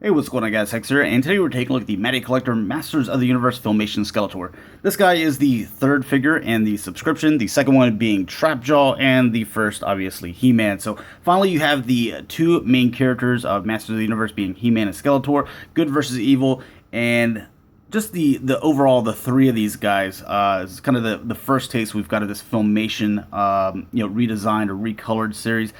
Hey, what's going on, guys? Hex here, and today we're taking a look at the Mattycollector Masters of the Universe Filmation Skeletor. This guy is the third figure in the subscription, the second one being Trapjaw, and the first, obviously, He-Man. So, finally, you have the two main characters of Masters of the Universe being He-Man and Skeletor, good versus evil, and just the overall, the three of these guys is kind of the first taste we've got of this Filmation, redesigned or recolored series.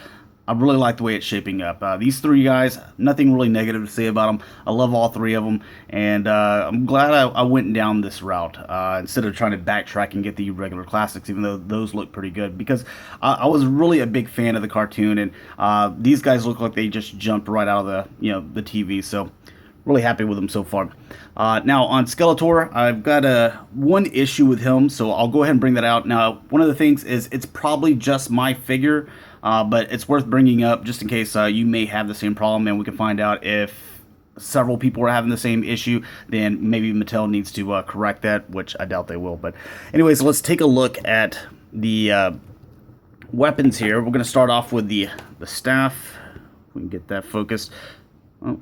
I really like the way it's shaping up. These three guys, nothing really negative to say about them. I love all three of them, and I'm glad I went down this route instead of trying to backtrack and get the regular classics, even though those look pretty good. Because I was really a big fan of the cartoon, and these guys look like they just jumped right out of the TV. So really happy with him so far. Now on Skeletor, I've got one issue with him, so I'll go ahead and bring that out. Now, one of the things is it's probably just my figure, but it's worth bringing up just in case you may have the same problem, and we can find out if several people are having the same issue. Then maybe Mattel needs to correct that, which I doubt they will. But anyways, let's take a look at the weapons here. We're going to start off with the staff. We can get that focused. Oh.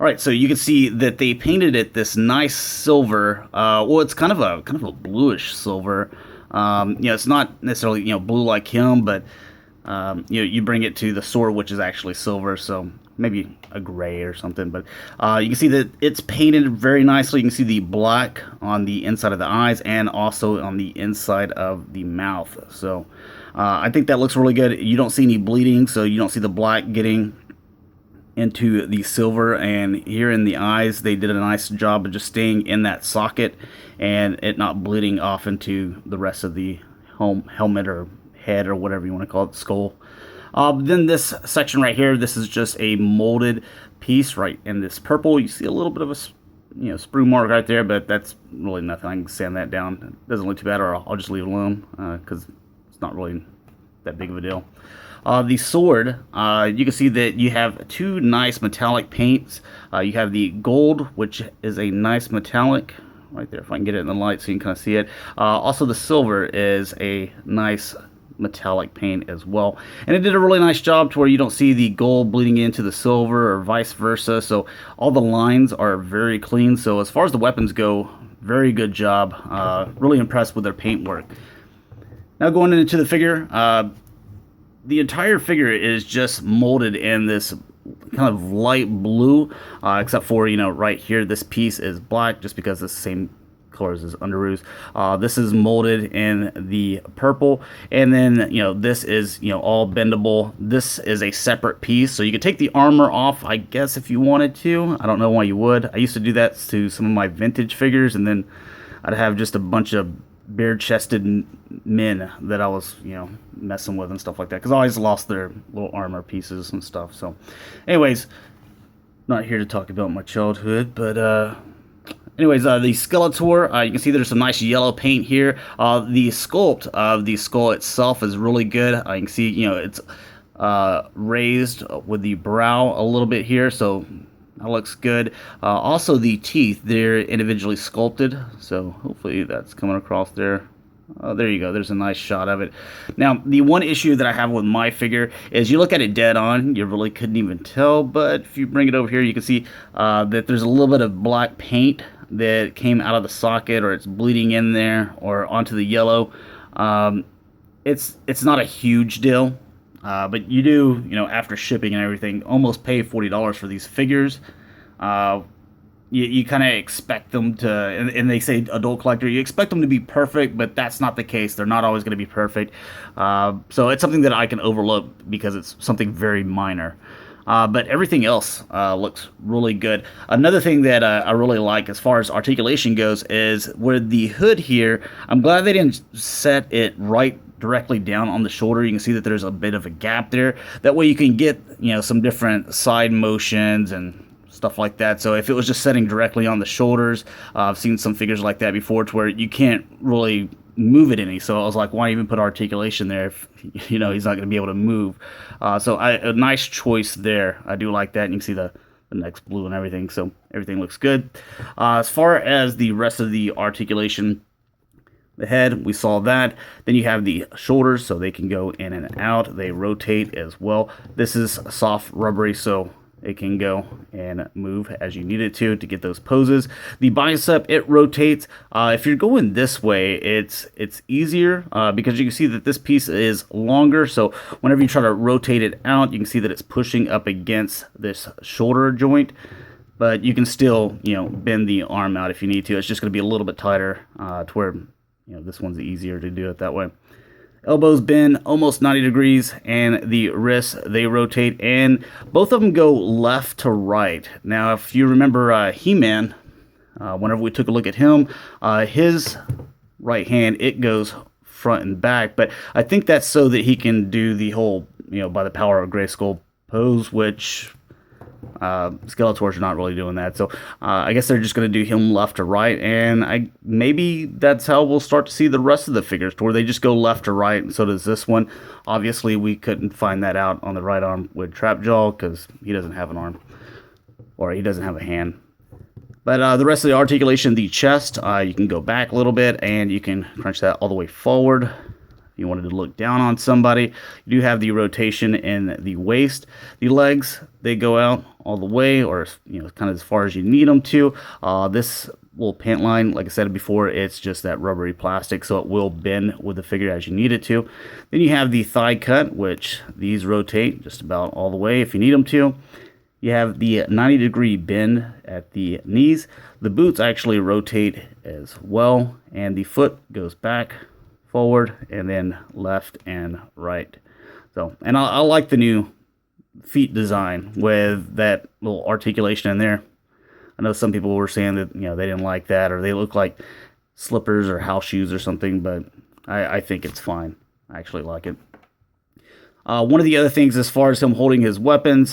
All right, so you can see that they painted it this nice silver. Well, it's kind of a bluish silver. It's not necessarily blue like him, but you bring it to the sword, which is actually silver, so maybe a gray or something. But you can see that it's painted very nicely. You can see the black on the inside of the eyes and also on the inside of the mouth. So I think that looks really good. You don't see any bleeding, so you don't see the black getting into the silver, and here in the eyes they did a nice job of just staying in that socket and it not bleeding off into the rest of the helmet or head or whatever you want to call it, skull. Then this section right here, this is just a molded piece right in this purple. You see a little bit of a sprue mark right there, but that's really nothing. I can sand that down. It doesn't look too bad, or I'll just leave it alone because it's not really that big of a deal. The sword, you can see that you have two nice metallic paints. You have the gold, which is a nice metallic right there, if I can get it in the light so you can kind of see it. Also, the silver is a nice metallic paint as well, and it did a really nice job to where you don't see the gold bleeding into the silver or vice versa. So all the lines are very clean. So as far as the weapons go, very good job. Really impressed with their paint work. Now going into the figure, the entire figure is just molded in this kind of light blue, except for, right here, this piece is black just because it's the same colors as Underoos. This is molded in the purple, and then, this is, all bendable. This is a separate piece, so you could take the armor off, I guess, if you wanted to. I don't know why you would. I used to do that to some of my vintage figures, and then I'd have just a bunch of bare-chested men that I was, messing with and stuff like that, because I always lost their little armor pieces and stuff. So, anyways, not here to talk about my childhood, but anyways, the Skeletor, you can see there's some nice yellow paint here. The sculpt of the skull itself is really good. You can see, it's raised with the brow a little bit here, so that looks good. Also, the teeth, they're individually sculpted, so hopefully that's coming across there. There you go. There's a nice shot of it. Now, the one issue that I have with my figure is you look at it dead on, you really couldn't even tell, but if you bring it over here, you can see that there's a little bit of black paint that came out of the socket, or it's bleeding in there or onto the yellow. It's not a huge deal. But you do, after shipping and everything, almost pay $40 for these figures. You kind of expect them to, and they say adult collector, you expect them to be perfect, but that's not the case. They're not always going to be perfect. So it's something that I can overlook because it's something very minor. But everything else looks really good. Another thing that I really like as far as articulation goes is with the hood here, I'm glad they didn't set it right directly down on the shoulder. You can see that there's a bit of a gap there. That way you can get, some different side motions and stuff like that. So if it was just setting directly on the shoulders, I've seen some figures like that before to where you can't really move it any. So I was like, why even put articulation there if, he's not going to be able to move? So a nice choice there. I do like that. And you can see the neck's blue and everything. So everything looks good. As far as the rest of the articulation, the head, we saw that. Then you have the shoulders, so they can go in and out. They rotate as well. This is soft, rubbery, so it can go and move as you need it to get those poses. The bicep, it rotates. If you're going this way, it's easier because you can see that this piece is longer. So whenever you try to rotate it out, you can see that it's pushing up against this shoulder joint. But you can still, bend the arm out if you need to. It's just going to be a little bit tighter to where, this one's easier to do it that way. Elbows bend almost 90 degrees, and the wrists, they rotate, and both of them go left to right. Now, if you remember He-Man, whenever we took a look at him, his right hand, it goes front and back, but I think that's so that he can do the whole, by the power of Grayskull pose, which Skeletor's not really doing that. So I guess they're just going to do him left to right, and maybe that's how we'll start to see the rest of the figures, to where they just go left to right, and so does this one. Obviously, we couldn't find that out on the right arm with Trapjaw because he doesn't have an arm, or he doesn't have a hand. But the rest of the articulation, the chest, you can go back a little bit, and you can crunch that all the way forward. If you wanted to look down on somebody, you do have the rotation in the waist. The legs, they go out all the way, or kind of as far as you need them to. This little pant line, like I said before, it's just that rubbery plastic, so it will bend with the figure as you need it to. Then you have the thigh cut, which these rotate just about all the way if you need them to. You have the 90-degree bend at the knees. The boots actually rotate as well, and the foot goes back, forward, and then left and right. So, and I like the new feet design with that little articulation in there. I know some people were saying that they didn't like that, or they look like slippers or house shoes or something, but I think it's fine. I actually like it. One of the other things, as far as him holding his weapons,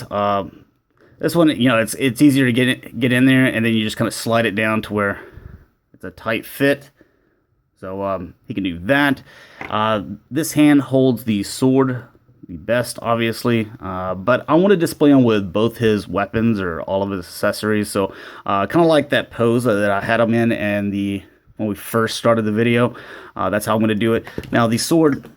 this one, it's easier to get in there, and then you just kind of slide it down to where it's a tight fit. So he can do that. This hand holds the sword the best, obviously, but I want to display him with both his weapons or all of his accessories. So kind of like that pose that I had him in and when we first started the video. That's how I'm going to do it. Now the sword,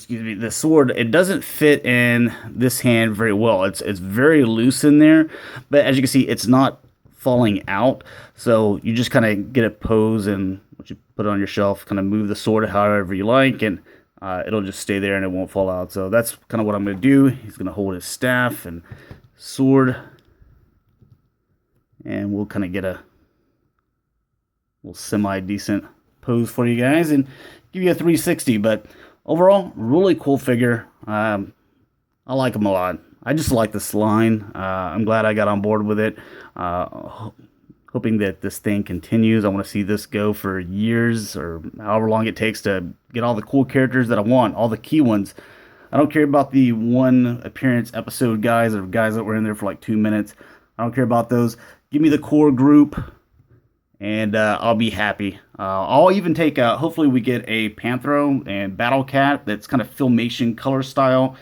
the sword, it doesn't fit in this hand very well. It's very loose in there, but as you can see, it's not falling out, so you just kind of get a pose, and once you put it on your shelf, kind of move the sword however you like, and it'll just stay there and it won't fall out. So that's kind of what I'm going to do. He's going to hold his staff and sword, and we'll kind of get a little semi-decent pose for you guys and give you a 360. But overall, really cool figure. I like him a lot. I just like this line. I'm glad I got on board with it. Hoping that this thing continues. I want to see this go for years, or however long it takes to get all the cool characters that I want, all the key ones. I don't care about the one appearance episode guys, or guys that were in there for like 2 minutes. I don't care about those. Give me the core group, and I'll be happy. I'll even take, hopefully we get a Panthro and Battle Cat that's kind of Filmation color style.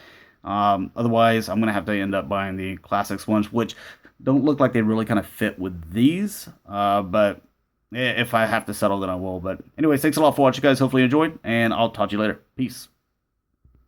Otherwise, I'm going to have to end up buying the Classics ones, which don't look like they really kind of fit with these. But if I have to settle, then I will. But anyways, thanks a lot for watching, guys. Hopefully you enjoyed, and I'll talk to you later. Peace.